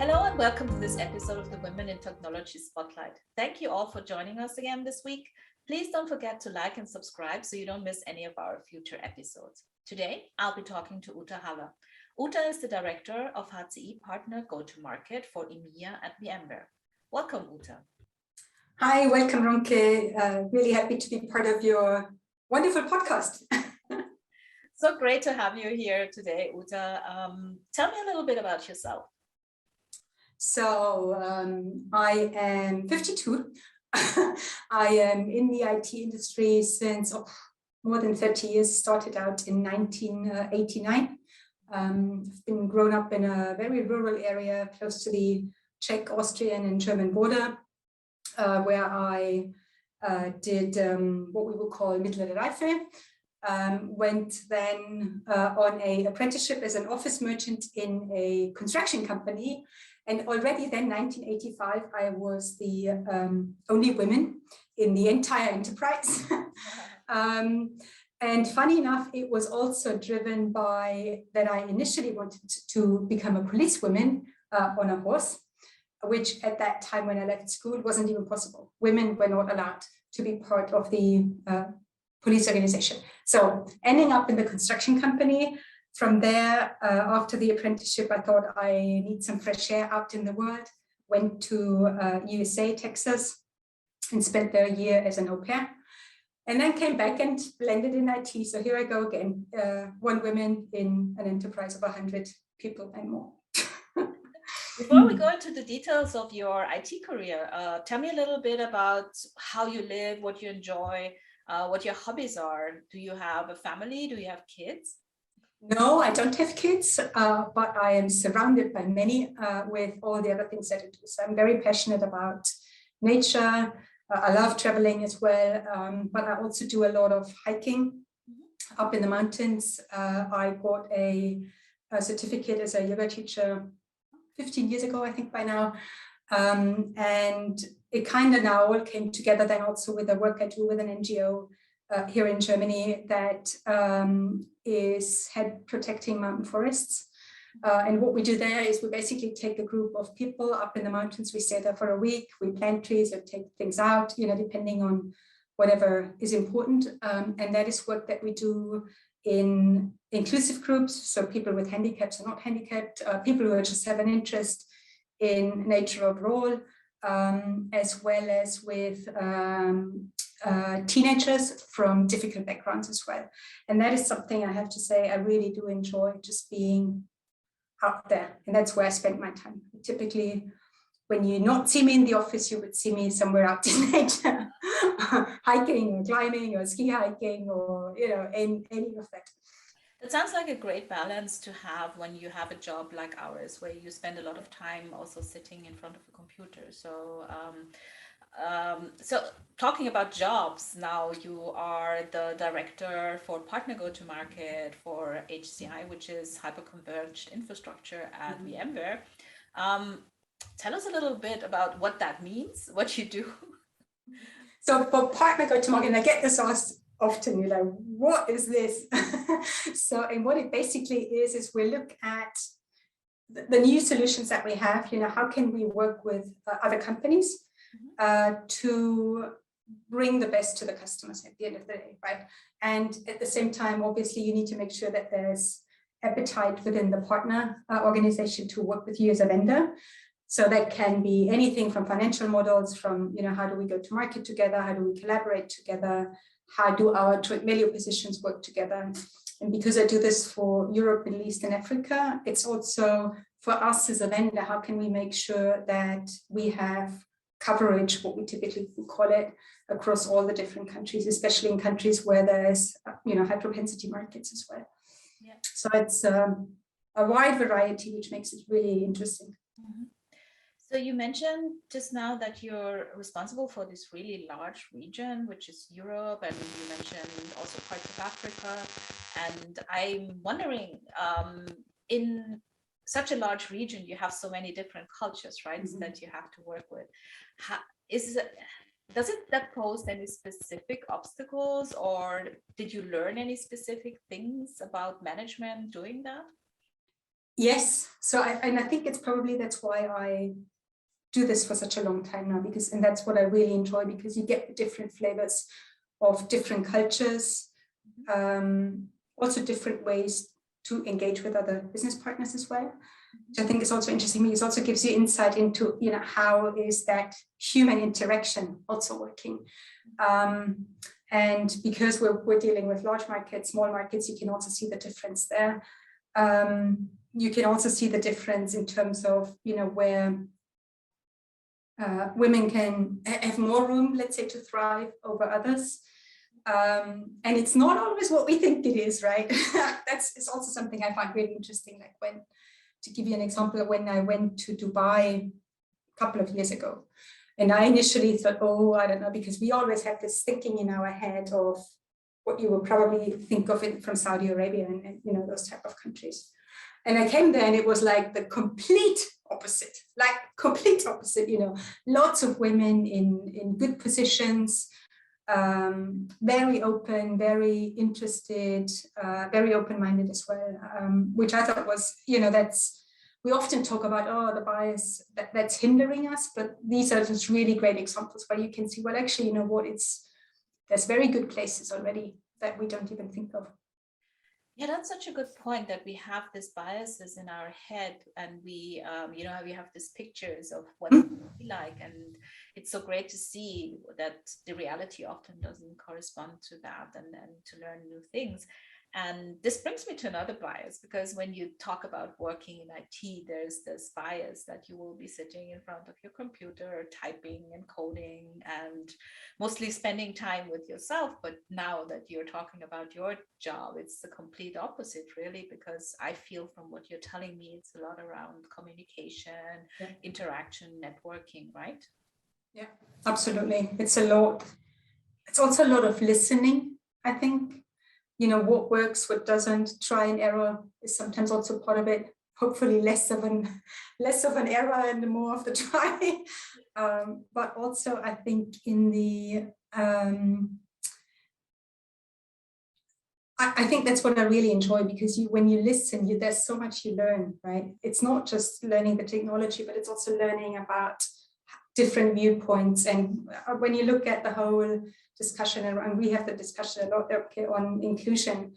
Hello and welcome to this episode of the Women in Technology Spotlight. Thank you all for joining us again this week. Please don't forget to like and subscribe so you don't miss any of our future episodes. Today, I'll be talking to Uta Haller. Uta is the Director of HCE Partner Go-to-Market for EMEA at VMware. Welcome, Uta. Hi, welcome, Ronke. Really happy to be part of your wonderful podcast. So great to have you here today, Uta. Tell me a little bit about yourself. So I am 52. I am in the IT industry since more than 30 years, started out in 1989. I've been grown up in a very rural area close to the Czech, Austrian and German border, where I did what we would call Mittlere Reife. Went then on an apprenticeship as an office merchant in a construction company. And already then, 1985, I was the only woman in the entire enterprise. And funny enough, it was also driven by that I initially wanted to become a policewoman on a horse, which at that time when I left school wasn't even possible. Women were not allowed to be part of the police organization. So ending up in the construction company. From there, after the apprenticeship, I thought I need some fresh air out in the world. Went to USA, Texas, and spent there a year as an au pair. And then came back and blended in IT. So here I go again, one woman in an enterprise of 100 people and more. Before we go into the details of your IT career, tell me a little bit about how you live, what you enjoy, what your hobbies are. Do you have a family? Do you have kids? No, I don't have kids, but I am surrounded by many with all the other things that I do. So I'm very passionate about nature. I love traveling as well, but I also do a lot of hiking up in the mountains. I got a certificate as a yoga teacher 15 years ago, I think by now. And it kind of now all came together then also with the work I do with an NGO here in Germany that is protecting mountain forests. And what we do there is we basically take a group of people up in the mountains. We stay there for a week. We plant trees or take things out, depending on whatever is important. And that is work that we do in inclusive groups. So people with handicaps or not handicapped, people who just have an interest in nature overall, as well as with teenagers from difficult backgrounds as well. And that is something I have to say I really do enjoy, just being out there. And that's where I spend my time. Typically, when you not see me in the office, you would see me somewhere out in nature, hiking or climbing or ski hiking or, any of that. It sounds like a great balance to have when you have a job like ours, where you spend a lot of time also sitting in front of a computer. So, so talking about jobs, now you are the Director for Partner Go-to-Market for HCI, which is Hyperconverged Infrastructure at VMware. Tell us a little bit about what that means, what you do. So for Partner Go-to-Market, and I get this asked often, you're like, what is this? And what it basically is we look at the new solutions that we have, how can we work with other companies to bring the best to the customers at the end of the day, right? And at the same time, obviously, you need to make sure that there's appetite within the partner organization to work with you as a vendor. So that can be anything from financial models, from, how do we go to market together? How do we collaborate together? How do our joint value positions work together? And because I do this for Europe, Middle East, and Africa, it's also for us as a vendor, how can we make sure that we have coverage, what we typically call it, across all the different countries, especially in countries where there's, high propensity markets as well. Yeah. So it's a wide variety, which makes it really interesting. Mm-hmm. So you mentioned just now that you're responsible for this really large region, which is Europe, and you mentioned also parts of Africa. And I'm wondering, in such a large region, you have so many different cultures, right, that you have to work with. Does that pose any specific obstacles, or did you learn any specific things about management doing that? Yes. So I think it's probably that's why I do this for such a long time now, and that's what I really enjoy, because you get the different flavors of different cultures, also different ways to engage with other business partners as well, which I think is also interesting. It also gives you insight into, how is that human interaction also working. And because we're dealing with large markets, small markets, you can also see the difference there. You can also see the difference in terms of, where women can have more room, let's say, to thrive over others. And it's not always what we think it is, right? It's also something I find really interesting. Like to give you an example, when I went to Dubai a couple of years ago, and I initially thought, oh, I don't know, because we always have this thinking in our head of what you will probably think of it from Saudi Arabia and those type of countries. And I came there and it was like the complete opposite, lots of women in good positions, very open, very interested, very open-minded as well, which I thought was, we often talk about, the bias that's hindering us, but these are just really great examples where you can see, well, actually, there's very good places already that we don't even think of. Yeah, that's such a good point, that we have these biases in our head, and we, we have these pictures of what we like, and it's so great to see that the reality often doesn't correspond to that, and to learn new things. And this brings me to another bias, because when you talk about working in IT, there's this bias that you will be sitting in front of your computer, typing and coding, and mostly spending time with yourself. But now that you're talking about your job, it's the complete opposite, really, because I feel from what you're telling me, it's a lot around communication, interaction, networking, right? Yeah, absolutely. It's a lot. It's also a lot of listening, I think. What works, what doesn't, try and error is sometimes also part of it. Hopefully less of an error and more of the try. But also I think in the, I think that's what I really enjoy, because when you listen, there's so much you learn, right? It's not just learning the technology, but it's also learning about different viewpoints. And when you look at the whole discussion, and we have the discussion a lot on inclusion,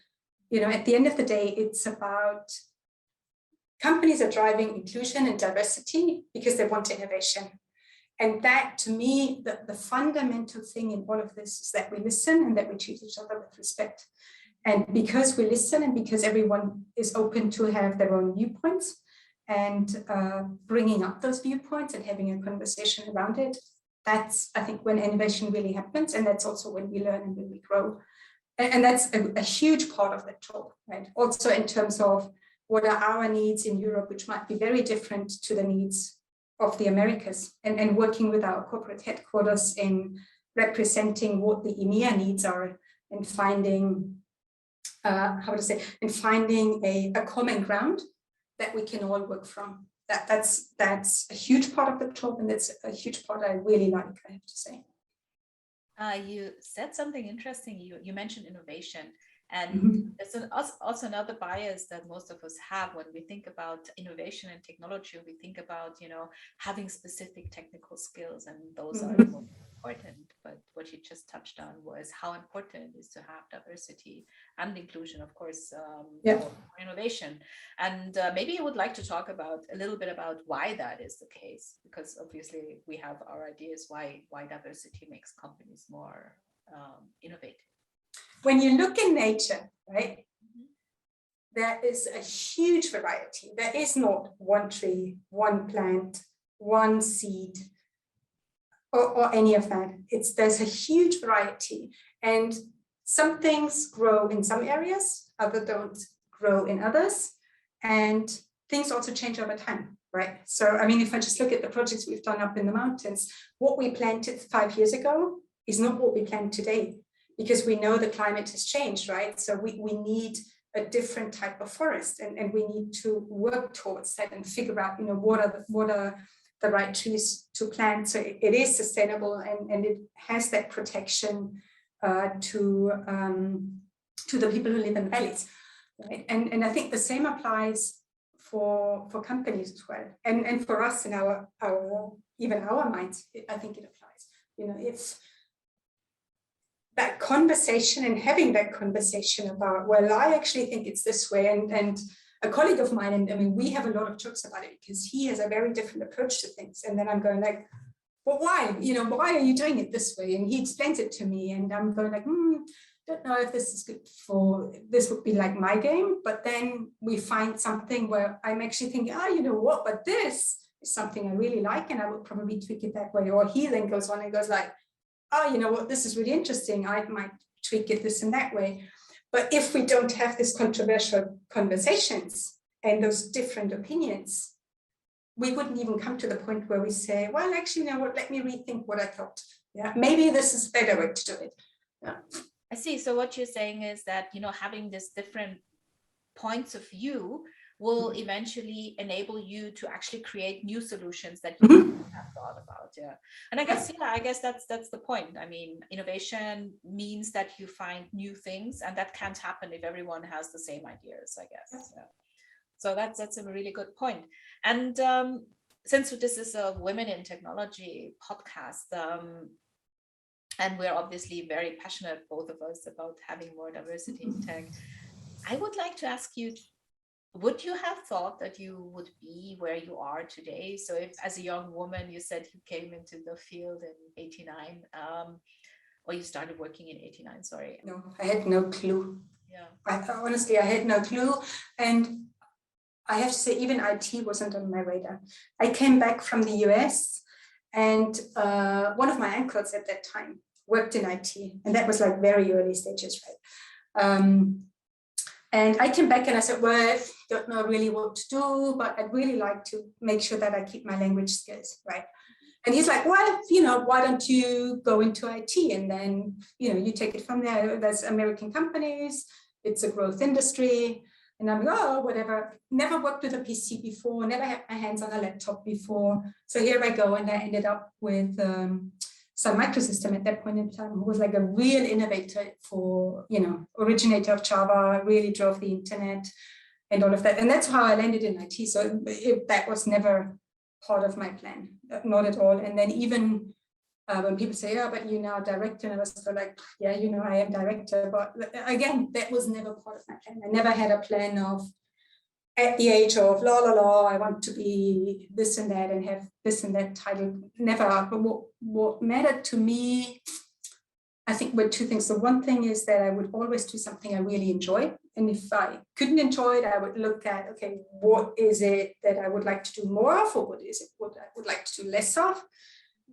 at the end of the day, it's about companies are driving inclusion and diversity because they want innovation. And that, to me, the fundamental thing in all of this is that we listen and that we treat each other with respect. And because we listen, and because everyone is open to have their own viewpoints, and bringing up those viewpoints and having a conversation around it, that's, I think, when innovation really happens. And that's also when we learn and when we grow. And that's a huge part of that job, right? Also in terms of what are our needs in Europe, which might be very different to the needs of the Americas, and working with our corporate headquarters in representing what the EMEA needs are, and finding, finding a common ground that we can all work from. That's a huge part of the job, and that's a huge part I really like, I have to say. You said something interesting. You mentioned innovation, and there's also another bias that most of us have when we think about innovation and technology. We think about, having specific technical skills, and those are important. But what you just touched on was how important it is to have diversity and inclusion, of course, for innovation. And maybe you would like to talk a little bit about why that is the case, because obviously we have our ideas why diversity makes companies more innovative. When you look in nature, right, there is a huge variety. There is not one tree, one plant, one seed, or any of that. There's a huge variety, and some things grow in some areas, others don't grow in others, and things also change over time, right? So, I mean, if I just look at the projects we've done up in the mountains, what we planted 5 years ago is not what we plant today, because we know the climate has changed, right? So we need a different type of forest, and we need to work towards that and figure out, what are the right trees to plant, so it is sustainable, and it has that protection to the people who live in valleys, right? And I think the same applies for companies as well, and for us in our even our minds. I think it applies. You know, it's that conversation and having that conversation about, well, I actually think it's this way, and a colleague of mine, and I mean, we have a lot of jokes about it because he has a very different approach to things, and then I'm going like, well, why? You know, why are you doing it this way? And he explains it to me, and I'm going like, don't know if this is good for, this would be like my game, but then we find something where I'm actually thinking, you know what, but this is something I really like, and I would probably tweak it that way. Or he then goes on and goes like, you know what, this is really interesting, I might tweak it this and that way. But if we don't have these controversial conversations and those different opinions, we wouldn't even come to the point where we say, well, actually, you know what, let me rethink what I thought. Yeah, maybe this is a better way to do it. Yeah. I see. So what you're saying is that, you know, having this different points of view will eventually enable you to actually create new solutions that you have thought about. Yeah. And I guess that's the point. I mean, innovation means that you find new things, and that can't happen if everyone has the same ideas, I guess. Yeah. So that's a really good point. And since this is a Women in Technology podcast, and we're obviously very passionate, both of us, about having more diversity in tech, I would like to ask you, would you have thought that you would be where you are today? So if, as a young woman, you said you came into the field in 89, or you started working in 89, sorry. No, I had no clue. Yeah. Honestly, I had no clue. And I have to say, even IT wasn't on my radar. I came back from the US, and one of my uncles at that time worked in IT, and that was like very early stages, right? And I came back and I said, well, I don't know really what to do, but I'd really like to make sure that I keep my language skills, right? And he's like, well, you know, why don't you go into IT, and then, you know, you take it from there. There's American companies, it's a growth industry. And I'm like, oh, whatever. Never worked with a PC before, never had my hands on a laptop before. So here I go, and I ended up with Sun Microsystems at that point in time, who was like a real innovator for, you know, originator of Java, really drove the internet and all of that. And that's how I landed in IT. So that was never part of my plan, not at all. And then even when people say, yeah, but you're now director, and I was so like, yeah, you know, I am director. But again, that was never part of my plan. I never had a plan of, at the age of I want to be this and that and have this and that title. Never. But what mattered to me, I think, were two things. The one thing is that I would always do something I really enjoy. And if I couldn't enjoy it, I would look at, okay, what is it that I would like to do more of, or what is it what I would like to do less of?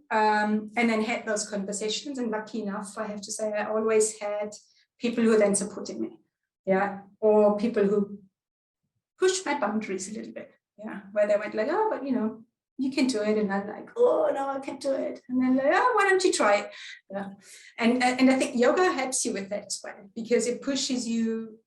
And then had those conversations. And lucky enough, I have to say, I always had people who then supported me. Yeah. Or people who pushed my boundaries a little bit. Yeah. Where they went like, oh, but you know, you can do it. And I'm like, oh, no, I can't do it. And then like, oh, why don't you try it? Yeah. And I think yoga helps you with that as well, because it pushes you,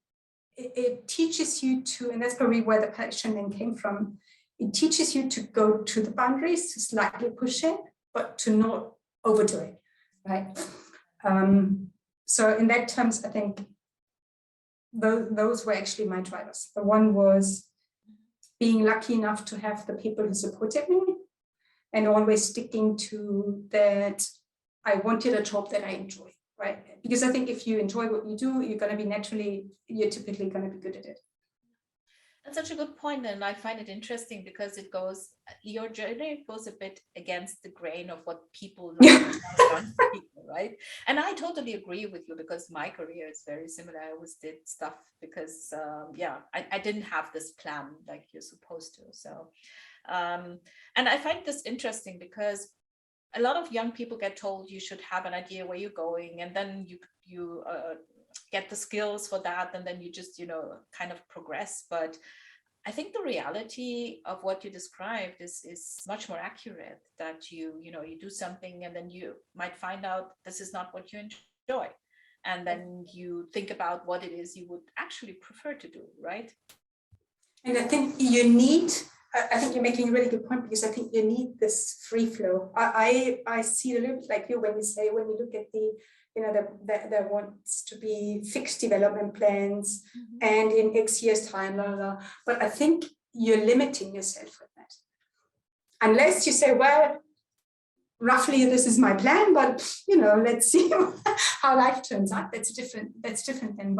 it teaches you to, and that's probably where the passion then came from. It teaches you to go to the boundaries, to slightly push it, but to not overdo it, right? So in that terms, I think those were actually my drivers. The one was being lucky enough to have the people who supported me, and always sticking to that I wanted a job that I enjoy, right? Because I think if you enjoy what you do, you're typically going to be good at it. That's such a good point, and I find it interesting because your journey goes a bit against the grain of what people right? And I totally agree with you, because my career is very similar. I always did stuff because, I didn't have this plan like you're supposed to. So, and I find this interesting because a lot of young people get told you should have an idea where you're going, and then you get the skills for that, and then you just, you know, kind of progress. But I think the reality of what you described is much more accurate, that you do something, and then you might find out this is not what you enjoy, and then you think about what it is you would actually prefer to do, right? And I think I think you're making a really good point, because I think you need this free flow. I see it a little bit like you when you look at the, you know, there wants to be fixed development plans, and in X years time, blah, blah, blah. But I think you're limiting yourself with that. Unless you say, well, roughly this is my plan, but let's see how life turns out. That's different then.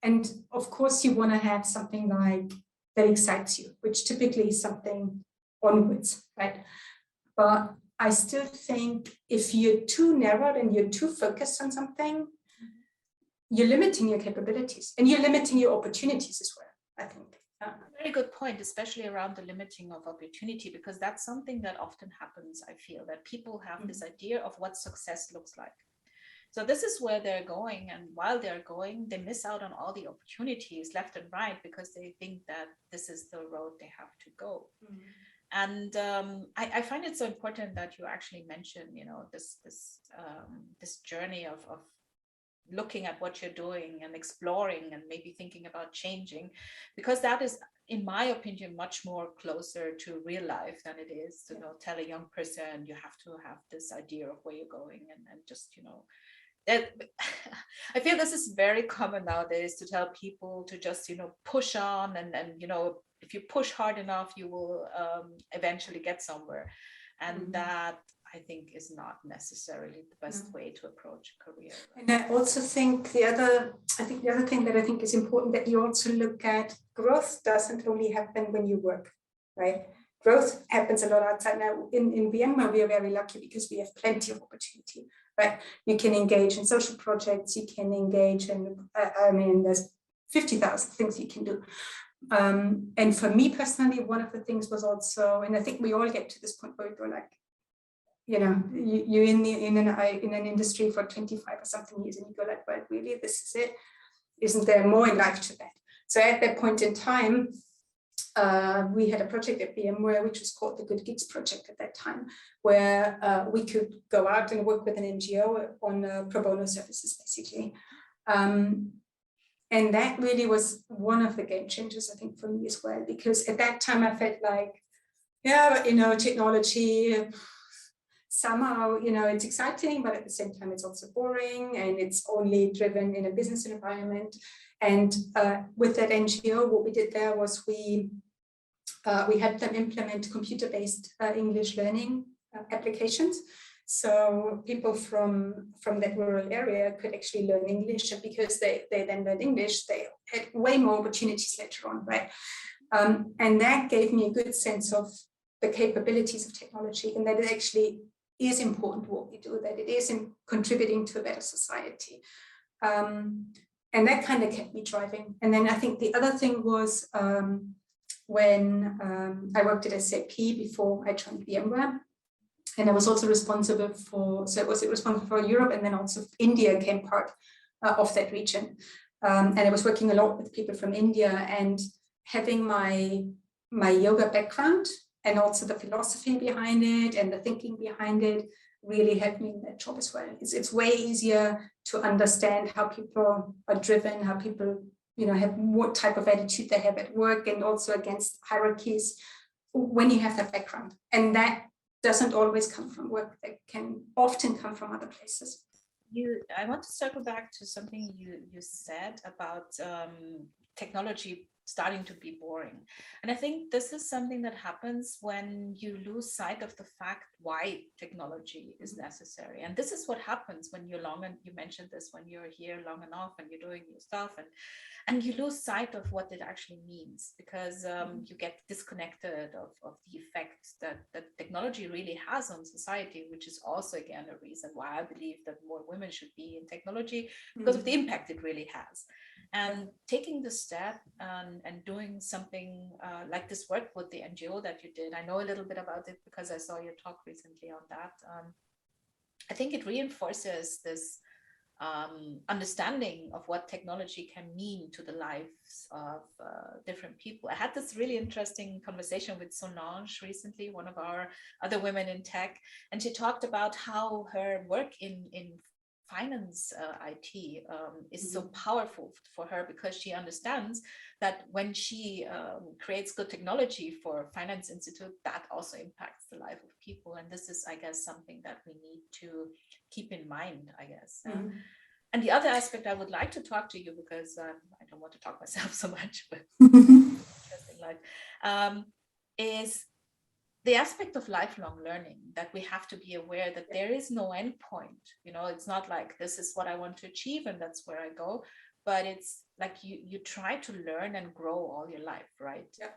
And of course you want to have something like that excites you, which typically is something onwards, right? But I still think if you're too narrowed and you're too focused on something, you're limiting your capabilities and you're limiting your opportunities as well, I think. Very good point, especially around the limiting of opportunity, because that's something that often happens. I feel that people have this idea of what success looks like. So this is where they're going, and while they're going, they miss out on all the opportunities left and right because they think that this is the road they have to go. And I find it so important that you actually mentioned, this journey of looking at what you're doing and exploring and maybe thinking about changing, because that is, in my opinion, much more closer to real life than it is to tell a young person you have to have this idea of where you're going and just that. I feel this is very common nowadays to tell people to just push on and if you push hard enough you will eventually get somewhere, and that I think is not necessarily the best way to approach a career. Right? And I also think the other thing that I think is important, that you also look at growth doesn't only happen when you work, right? Growth happens a lot outside. Now in VMware, we are very lucky because we have plenty of opportunity, right? You can engage in social projects, you can engage in, there's 50,000 things you can do. And for me personally, one of the things was also, and I think we all get to this point where we go like, you're in an industry for 25 or something years, and you go like, well, really, this is it? Isn't there more in life to that? So at that point in time, we had a project at VMware, which was called the Good Gigs Project at that time, where we could go out and work with an NGO on pro bono services, basically. And that really was one of the game changers, I think, for me as well, because at that time I felt like, technology, somehow, it's exciting, but at the same time, it's also boring and it's only driven in a business environment. And with that NGO, what we did there was we helped them implement computer-based English learning applications. So people from that rural area could actually learn English, and because they then learned English, they had way more opportunities later on, right? And that gave me a good sense of the capabilities of technology, and that it actually is important what we do, that it is contributing to a better society. And that kind of kept me driving. And then I think the other thing was when I worked at SAP before I joined VMware, and I was also responsible for Europe, and then also India came part of that region. And I was working a lot with people from India, and having my yoga background and also the philosophy behind it and the thinking behind it really helped me in that job as well. It's way easier to understand how people are driven, how people have what type of attitude they have at work, and also against hierarchies when you have that background. And that doesn't always come from work. That can often come from other places. I want to circle back to something you said about technology starting to be boring. And I think this is something that happens when you lose sight of the fact why technology is necessary. And this is what happens when you mentioned this, when you're here long enough and you're doing your stuff, and you lose sight of what it actually means, because you get disconnected of the effect that technology really has on society, which is also, again, a reason why I believe that more women should be in technology, because of the impact it really has. And taking the step and doing something like this work with the NGO that you did, I know a little bit about it because I saw your talk recently on that. I think it reinforces this understanding of what technology can mean to the lives of different people. I had this really interesting conversation with Solange recently, one of our other women in tech, and she talked about how her work in finance IT is so powerful for her, because she understands that when she creates good technology for Finance Institute, that also impacts the life of people. And this is, I guess, something that we need to keep in mind, I guess. And the other aspect I would like to talk to you, because I don't want to talk myself so much, but interesting life, is the aspect of lifelong learning, that we have to be aware that there is no end point. You know, it's not like this is what I want to achieve and that's where I go, but it's like you try to learn and grow all your life, right? Yeah.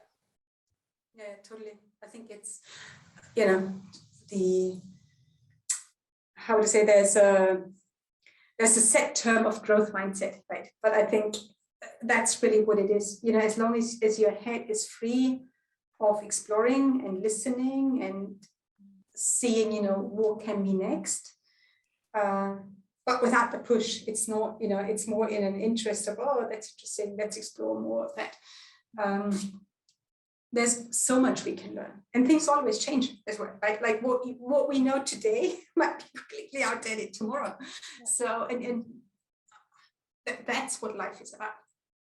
Yeah, totally. I think it's, you know, how to say, there's a set term of growth mindset, right? But I think that's really what it is. You know, as long as your head is free of exploring and listening and seeing, you know, what can be next, but without the push. It's not, you know, it's more in an interest of, oh, that's interesting, let's explore more of that. There's so much we can learn, and things always change as well, right? Like what we know today might be completely outdated tomorrow. Yeah. So, and that's what life is about.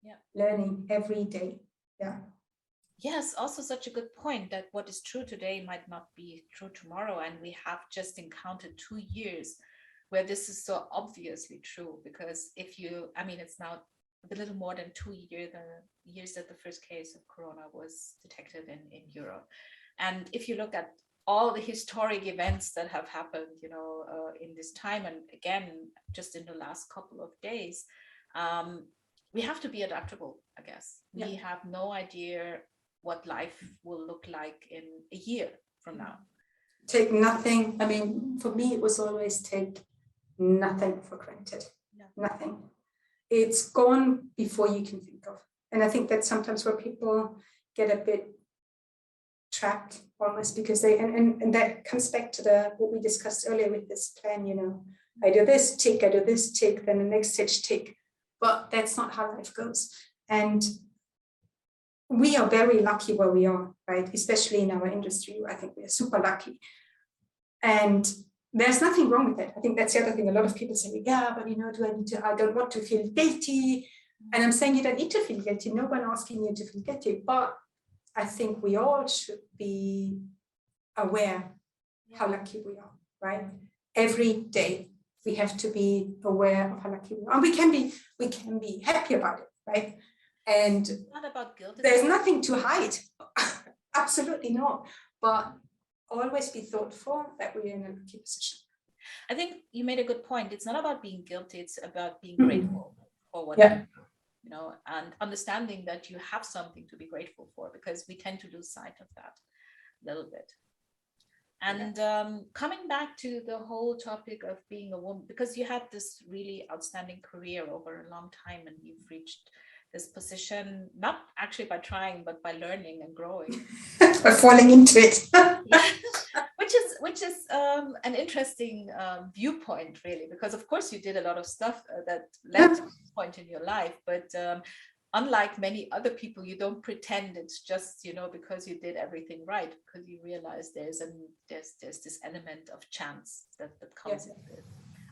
Yeah, learning every day. Yeah. Yes, also such a good point, that what is true today might not be true tomorrow, and we have just encountered 2 years where this is so obviously true. Because if you, I mean, it's now a little more than 2 years that the first case of corona was detected in Europe. And if you look at all the historic events that have happened, you know, in this time, and again, just in the last couple of days, we have to be adaptable, I guess. Yeah. We have no idea what life will look like in a year from now. Take nothing. I mean, for me, it was always take nothing for granted. Yeah. Nothing. It's gone before you can think of. And I think that's sometimes where people get a bit trapped almost, because they, and that comes back to what we discussed earlier with this plan, you know, I do this tick, I do this tick, then the next stage tick. But that's not how life goes. And we are very lucky where we are, right? Especially in our industry, I think we are super lucky. And there's nothing wrong with it. I think that's the other thing. A lot of people say, yeah, but you know, I don't want to feel guilty. And I'm saying you don't need to feel guilty. No one asking you to feel guilty. But I think we all should be aware how lucky we are, right? Every day we have to be aware of how lucky we are. And we can be happy about it, right? And it's not about guilt. There's nothing to hide. Absolutely not. But always be thoughtful that we're in a lucky position. I think you made a good point. It's not about being guilty. It's about being grateful for what you do, you know, and understanding that you have something to be grateful for, because we tend to lose sight of that a little bit. And coming back to the whole topic of being a woman, because you had this really outstanding career over a long time, and you've reached this position, not actually by trying, but by learning and growing. By falling into it. Yeah. Which is an interesting viewpoint, really, because of course you did a lot of stuff that led to this point in your life, but unlike many other people, you don't pretend it's just, you know, because you did everything right, because you realize there's this element of chance that comes in it.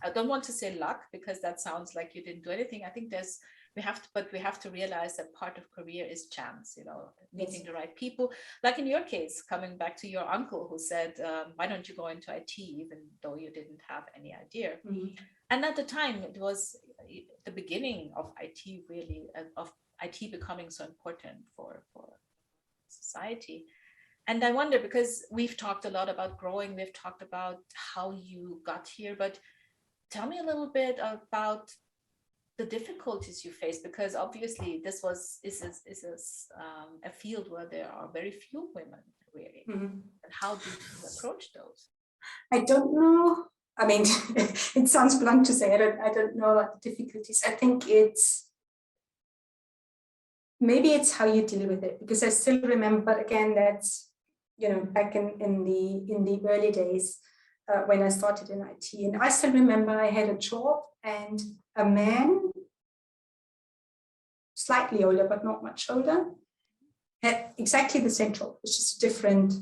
I don't want to say luck, because that sounds like you didn't do anything. I think we have to realize that part of career is chance, you know, meeting the right people. Like in your case, coming back to your uncle who said, why don't you go into IT, even though you didn't have any idea. And at the time, it was the beginning of IT, really, of IT becoming so important for society. And I wonder, because we've talked a lot about growing, we've talked about how you got here, but tell me a little bit about the difficulties you face, because obviously this is a field where there are very few women, really. And how do you approach those? I don't know. I mean, it sounds blunt to say I don't know about the difficulties. I think maybe it's how you deal with it, because I still remember, again, that's, you know, back in the early days when I started in IT, and I still remember I had a job, and a man, slightly older but not much older, had exactly the same job, which is a different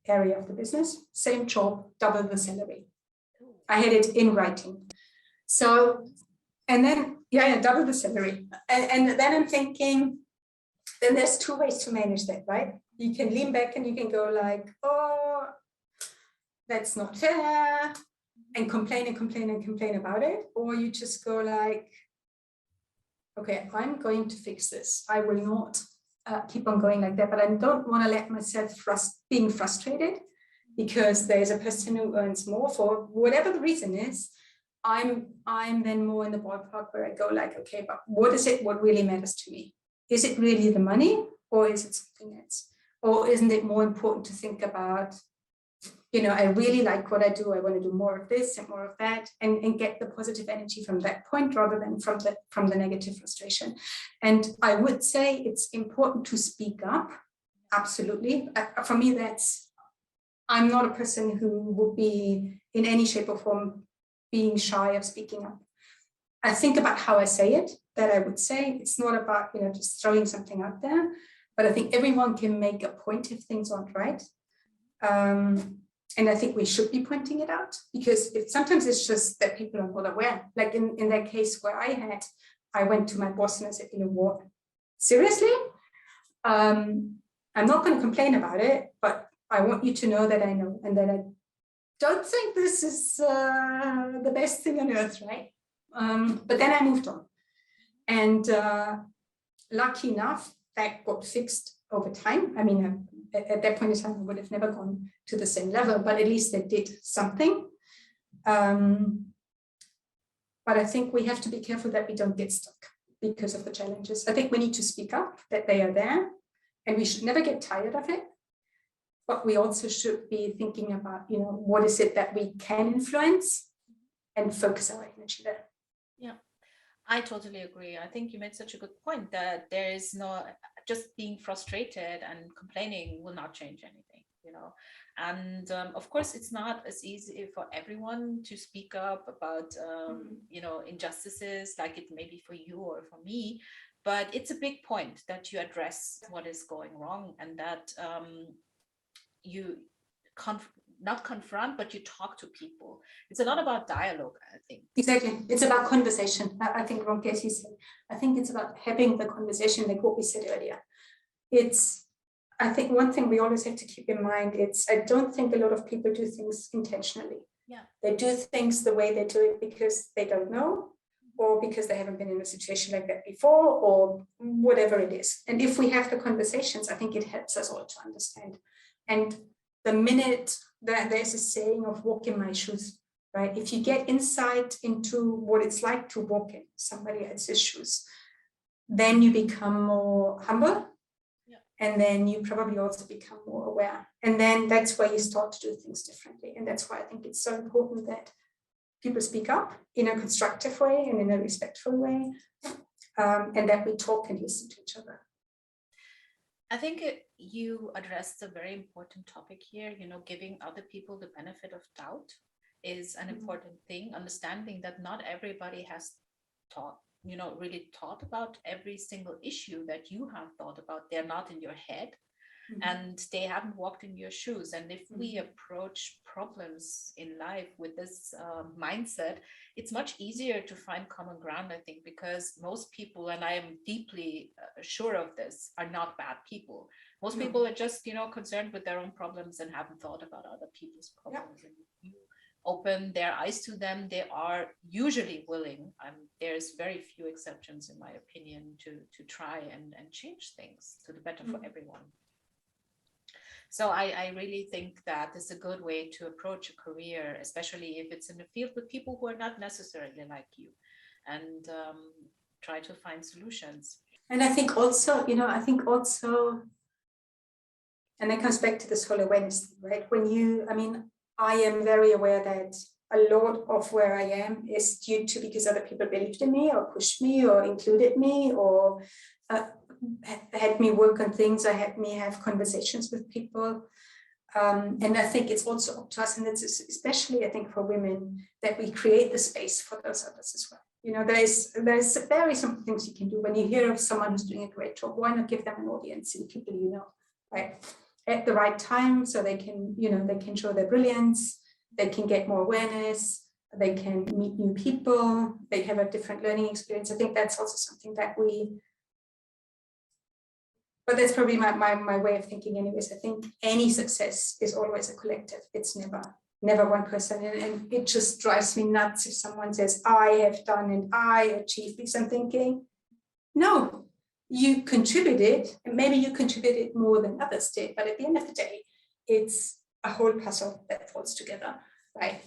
area of the business, same job, double the salary. I had it in writing. So, and then, double the salary. And then I'm thinking, then there's two ways to manage that, right? You can lean back and you can go like, oh, that's not fair, and complain about it. Or you just go like, okay, I'm going to fix this. I will not keep on going like that. But I don't want to let myself being frustrated because there's a person who earns more for whatever the reason is. I'm then more in the ballpark where I go like, okay, but what is it? What really matters to me? Is it really the money, or is it something else? Or isn't it more important to think about, I really like what I do. I want to do more of this and more of that, and get the positive energy from that point rather than from the negative frustration. And I would say it's important to speak up. Absolutely. For me, I'm not a person who would be in any shape or form being shy of speaking up. I think about how I say it, that I would say. It's not about, just throwing something out there, but I think everyone can make a point if things aren't right. And I think we should be pointing it out, because sometimes it's just that people are not aware. Like in that case where I went to my boss and I said, what? Seriously? I'm not going to complain about it, but I want you to know that I know, and that I don't think this is the best thing on earth, right? But then I moved on. And lucky enough, that got fixed over time. I mean, at that point in time, I would have never gone to the same level, but at least they did something. But I think we have to be careful that we don't get stuck because of the challenges. I think we need to speak up that they are there, and we should never get tired of it. But we also should be thinking about, what is it that we can influence and focus our energy there. Yeah, I totally agree. I think you made such a good point that there is no, just being frustrated and complaining will not change anything, And of course, it's not as easy for everyone to speak up about, injustices like it may be for you or for me. But it's a big point that you address what is going wrong, and that you not confront, but you talk to people. It's a lot about dialogue, I think. Exactly. It's about conversation. I think Ron Casey said, I think it's about having the conversation, like what we said earlier. I think one thing we always have to keep in mind, I don't think a lot of people do things intentionally. Yeah. They do things the way they do it because they don't know, or because they haven't been in a situation like that before, or whatever it is. And if we have the conversations, I think it helps us all to understand. And the minute that there's a saying of walk in my shoes, right? If you get insight into what it's like to walk in somebody else's shoes, then you become more humble. Yeah. And then you probably also become more aware. And then that's where you start to do things differently. And that's why I think it's so important that people speak up in a constructive way and in a respectful way, and that we talk and listen to each other. I think you addressed a very important topic here. Giving other people the benefit of doubt is an important thing. Understanding that not everybody has really thought about every single issue that you have thought about. They're not in your head. And they haven't walked in your shoes. And if we approach problems in life with this mindset, it's much easier to find common ground, I think, because most people, and I am deeply sure of this, are not bad people. Most people are just, concerned with their own problems and haven't thought about other people's problems. Yeah. And if you open their eyes to them, they are usually willing. There's very few exceptions, in my opinion, to try and change things to the better for everyone. So I really think that is a good way to approach a career, especially if it's in a field with people who are not necessarily like you, and try to find solutions. And I think also, and that comes back to this whole awareness, right? I am very aware that a lot of where I am is due to because other people believed in me or pushed me or included me or had me work on things, or had me have conversations with people. And I think it's also up to us, and it's especially, I think, for women, that we create the space for those others as well. There's very simple things you can do. When you hear of someone who's doing a great job, why not give them an audience in people right? At the right time, so they can, they can show their brilliance, they can get more awareness, they can meet new people, they have a different learning experience. I think that's also something that but that's probably my way of thinking anyways. I think any success is always a collective. It's never one person. And it just drives me nuts if someone says, I have done and I achieved this. I'm thinking, no, you contributed, and maybe you contributed more than others did, but at the end of the day, it's a whole puzzle that falls together, right?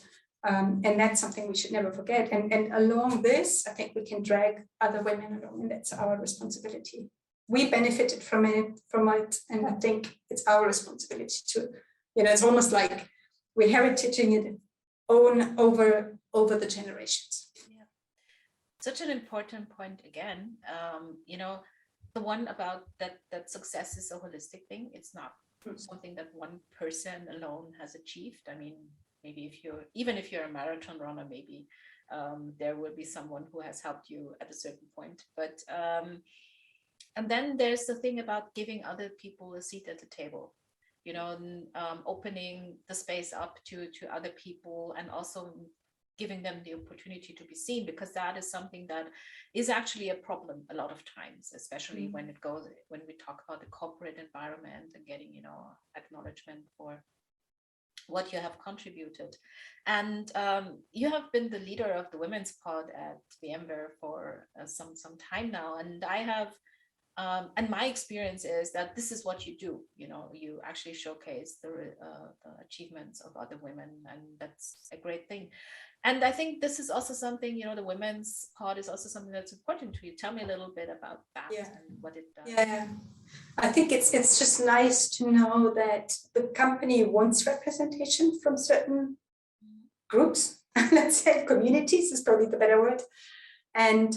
And that's something we should never forget. And along this, I think we can drag other women along, and that's our responsibility. We benefited from it, and I think it's our responsibility to, it's almost like we're heritaging it over the generations. Yeah, such an important point again. The one about that success is a holistic thing. It's not something that one person alone has achieved. I mean, maybe even if you're a marathon runner, maybe there will be someone who has helped you at a certain point. But and then there's the thing about giving other people a seat at the table, opening the space up to other people, and also giving them the opportunity to be seen, because that is something that is actually a problem a lot of times, especially when we talk about the corporate environment and getting, acknowledgement for what you have contributed. And you have been the leader of the women's pod at VMware for some time now, and I have and my experience is that this is what you do. You actually showcase the achievements of other women, and that's a great thing. And I think this is also something, the women's pod is also something that's important to you. Tell me a little bit about that and what it does. Yeah, I think it's just nice to know that the company wants representation from certain groups. Let's say communities is probably the better word. And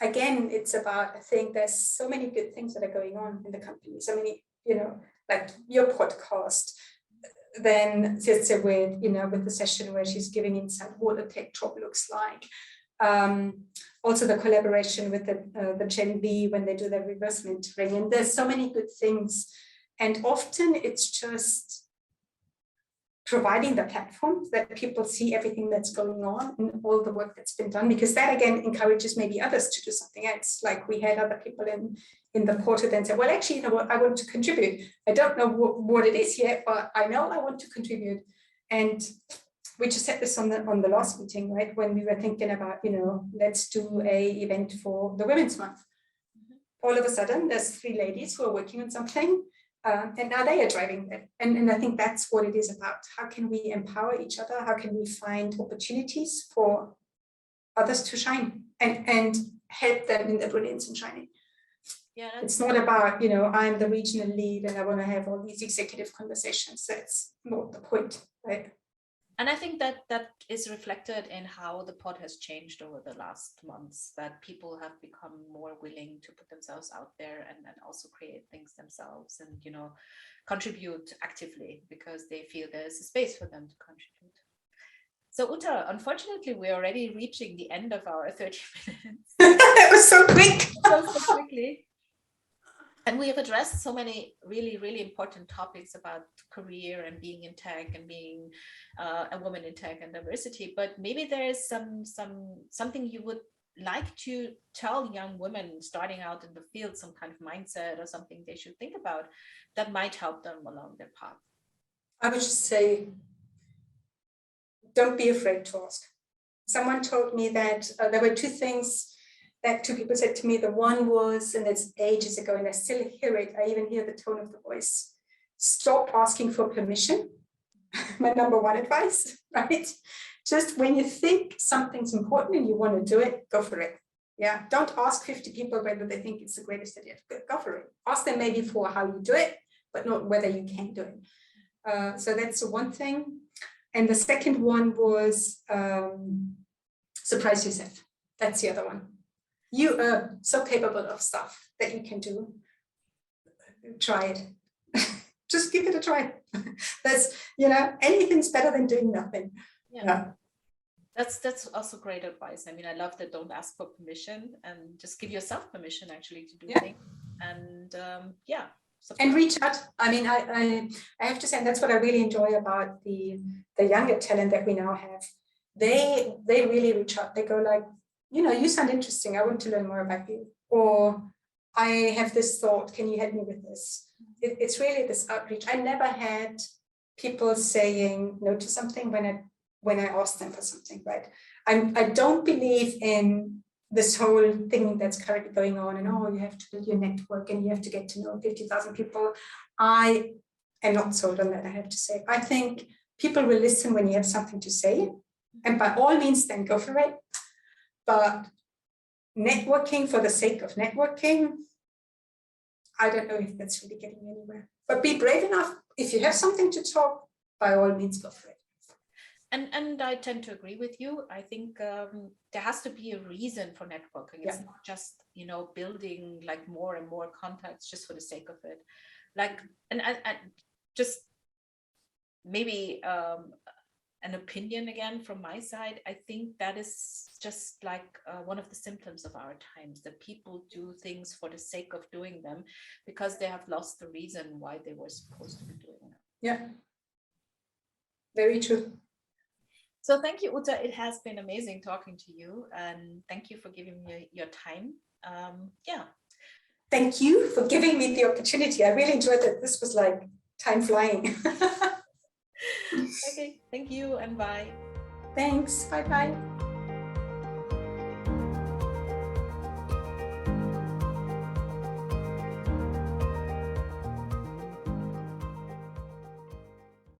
again, it's about, I think there's so many good things that are going on in the company. So many, like your podcast, then Sitze with the session where she's giving insight what a tech job looks like. Also the collaboration with the Gen B when they do their reverse mentoring. And there's so many good things. And often it's just providing the platform that people see everything that's going on and all the work that's been done, because that again encourages maybe others to do something else. Like we had other people in the portal then say, well, actually, you know what, I want to contribute. I don't know what it is yet, but I know I want to contribute. And we just had this on the last meeting, right? When we were thinking about, let's do a event for the Women's Month. All of a sudden, there's 3 ladies who are working on something. And now they are driving it. And I think that's what it is about. How can we empower each other? How can we find opportunities for others to shine and help them in their brilliance and shining? Yeah, it's not about, I'm the regional lead and I want to have all these executive conversations. That's not the point, right? And I think that is reflected in how the pod has changed over the last months, that people have become more willing to put themselves out there and also create things themselves and, contribute actively because they feel there's a space for them to contribute. So Uta, unfortunately, we're already reaching the end of our 30 minutes. That was so quick. So quickly. And we have addressed so many really, really important topics about career and being in tech and being a woman in tech and diversity. But maybe there's something you would like to tell young women starting out in the field, some kind of mindset or something they should think about that might help them along their path. I would just say, don't be afraid to ask. Someone told me that there were 2 things that 2 people said to me. The one was, and it's ages ago, and I still hear it, I even hear the tone of the voice. Stop asking for permission. My number 1 advice, right? Just when you think something's important and you want to do it, go for it. Yeah, don't ask 50 people whether they think it's the greatest idea. Go for it. Ask them maybe for how you do it, but not whether you can do it. So that's the one thing. And the second one was surprise yourself. That's the other one. You are so capable of stuff that you can do. Try it. Just give it a try. That's, anything's better than doing nothing. Yeah. That's also great advice. I mean, I love that don't ask for permission and just give yourself permission actually to do things. And and reach out. I mean, I have to say, and that's what I really enjoy about the younger talent that we now have. They really reach out. They go like, you sound interesting. I want to learn more about you. Or I have this thought. Can you help me with this? It's really this outreach. I never had people saying no to something when I asked them for something, right? I don't believe in this whole thing that's currently going on, and you have to build your network and you have to get to know 50,000 people. I am not sold on that, I have to say. I think people will listen when you have something to say, and by all means then go for it. But networking for the sake of networking, I don't know if that's really getting anywhere. But be brave enough. If you have something to talk, by all means go for it. And I tend to agree with you. I think there has to be a reason for networking. It's not just, building like more and more contacts just for the sake of it. Like, and just maybe an opinion again from my side. I think that is just like one of the symptoms of our times, that people do things for the sake of doing them because they have lost the reason why they were supposed to be doing them. Yeah, very true. So thank you, Uta. It has been amazing talking to you, and thank you for giving me your time. Yeah. Thank you for giving me the opportunity. I really enjoyed it. This was like time flying. Okay, thank you and bye. Thanks. Bye-bye.